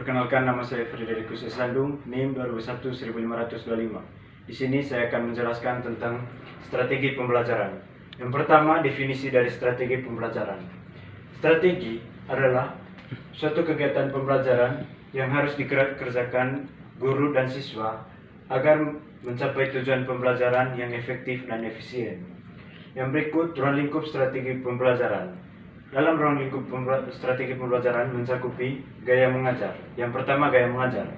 Perkenalkan, nama saya Frederikus Esandung, NIM 2001-1525. Di sini saya akan menjelaskan tentang strategi pembelajaran. Yang pertama, definisi dari strategi pembelajaran. Strategi adalah suatu kegiatan pembelajaran yang harus dikerjakan guru dan siswa agar mencapai tujuan pembelajaran yang efektif dan efisien. Yang berikut, ruang lingkup strategi pembelajaran. Dalam ruang lingkup strategi pembelajaran mencakupi gaya mengajar. Yang pertama, gaya mengajar.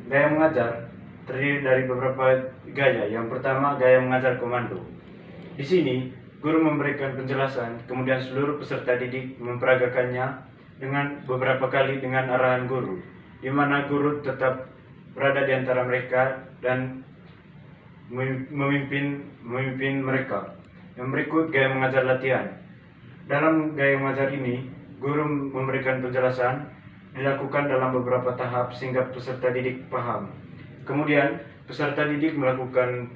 Gaya mengajar terdiri dari beberapa gaya. Yang pertama, gaya mengajar komando. Di sini, guru memberikan penjelasan, kemudian seluruh peserta didik memperagakannya dengan beberapa kali dengan arahan guru, di mana guru tetap berada di antara mereka dan memimpin mereka. Yang berikut, gaya mengajar latihan. Dalam gaya mengajar ini, guru memberikan penjelasan, dilakukan dalam beberapa tahap sehingga peserta didik paham. Kemudian, peserta didik melakukan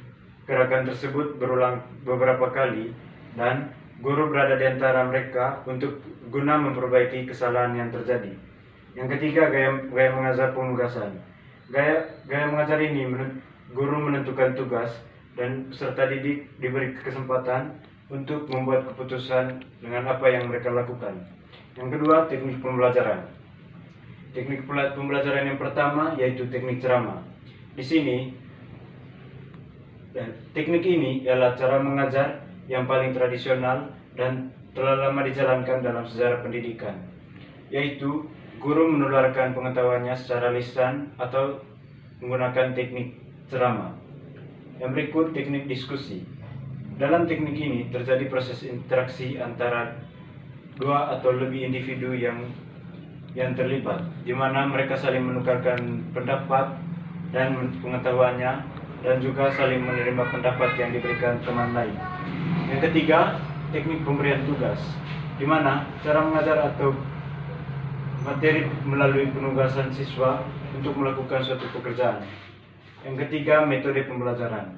gerakan tersebut berulang beberapa kali dan guru berada di antara mereka untuk guna memperbaiki kesalahan yang terjadi. Yang ketiga, gaya mengajar penugasan. Gaya mengajar ini guru menentukan tugas dan peserta didik diberi kesempatan untuk membuat keputusan dengan apa yang mereka lakukan. Yang kedua, teknik pembelajaran. Teknik pembelajaran yang pertama yaitu teknik ceramah. Di sini, teknik ini adalah cara mengajar yang paling tradisional dan telah lama dijalankan dalam sejarah pendidikan, yaitu guru menularkan pengetahuannya secara lisan atau menggunakan teknik ceramah. Yang berikut, teknik diskusi. Dalam teknik ini terjadi proses interaksi antara dua atau lebih individu yang terlibat, di mana mereka saling menukarkan pendapat dan pengetahuannya dan juga saling menerima pendapat yang diberikan teman lain. Yang ketiga, teknik pemberian tugas, di mana cara mengajar atau materi melalui penugasan siswa untuk melakukan suatu pekerjaan. Yang ketiga, metode pembelajaran,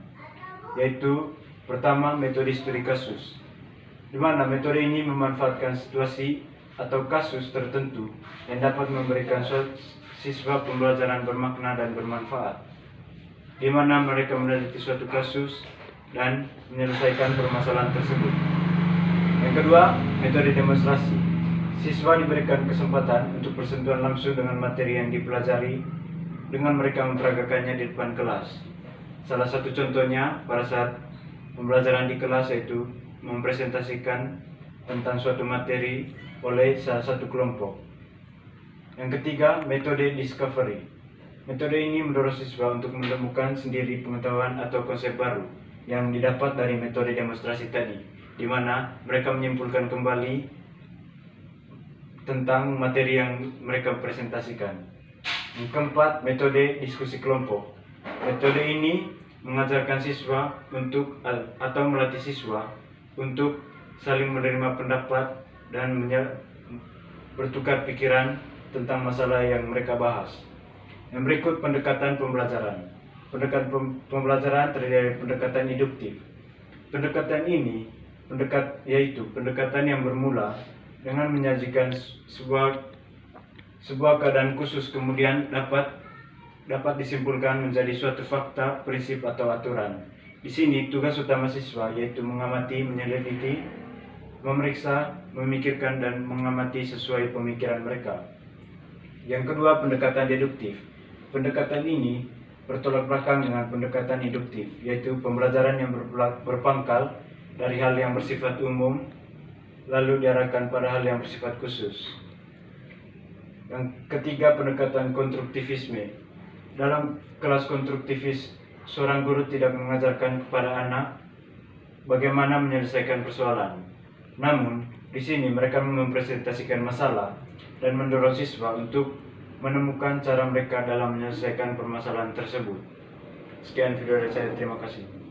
yaitu pertama, metode studi kasus, di mana metode ini memanfaatkan situasi atau kasus tertentu yang dapat memberikan siswa pembelajaran bermakna dan bermanfaat, di mana mereka meneliti suatu kasus dan menyelesaikan permasalahan tersebut. Yang kedua, metode demonstrasi. Siswa diberikan kesempatan untuk bersentuhan langsung dengan materi yang dipelajari dengan mereka memperagakannya di depan kelas. Salah satu contohnya pada saat pembelajaran di kelas yaitu mempresentasikan tentang suatu materi oleh salah satu kelompok. Yang ketiga, metode discovery. Metode ini mendorong siswa untuk menemukan sendiri pengetahuan atau konsep baru yang didapat dari metode demonstrasi tadi, di mana mereka menyimpulkan kembali tentang materi yang mereka presentasikan. Yang keempat, metode diskusi kelompok. Metode ini mengajarkan siswa atau melatih siswa untuk saling menerima pendapat dan bertukar pikiran tentang masalah yang mereka bahas. Yang berikut, pendekatan pembelajaran. Pendekatan pembelajaran terdiri dari pendekatan induktif. Pendekatan ini yaitu pendekatan yang bermula dengan menyajikan sebuah keadaan khusus, kemudian dapat disimpulkan menjadi suatu fakta, prinsip atau aturan. Di sini tugas utama siswa yaitu mengamati, menyelidiki, memeriksa, memikirkan dan mengamati sesuai pemikiran mereka. Yang kedua, pendekatan deduktif. Pendekatan ini bertolak belakang dengan pendekatan induktif, yaitu pembelajaran yang berpangkal dari hal yang bersifat umum lalu diarahkan pada hal yang bersifat khusus. Yang ketiga, pendekatan konstruktivisme. Dalam kelas konstruktivis, seorang guru tidak mengajarkan kepada anak bagaimana menyelesaikan persoalan. Namun, di sini mereka mempresentasikan masalah dan mendorong siswa untuk menemukan cara mereka dalam menyelesaikan permasalahan tersebut. Sekian video dari saya, terima kasih.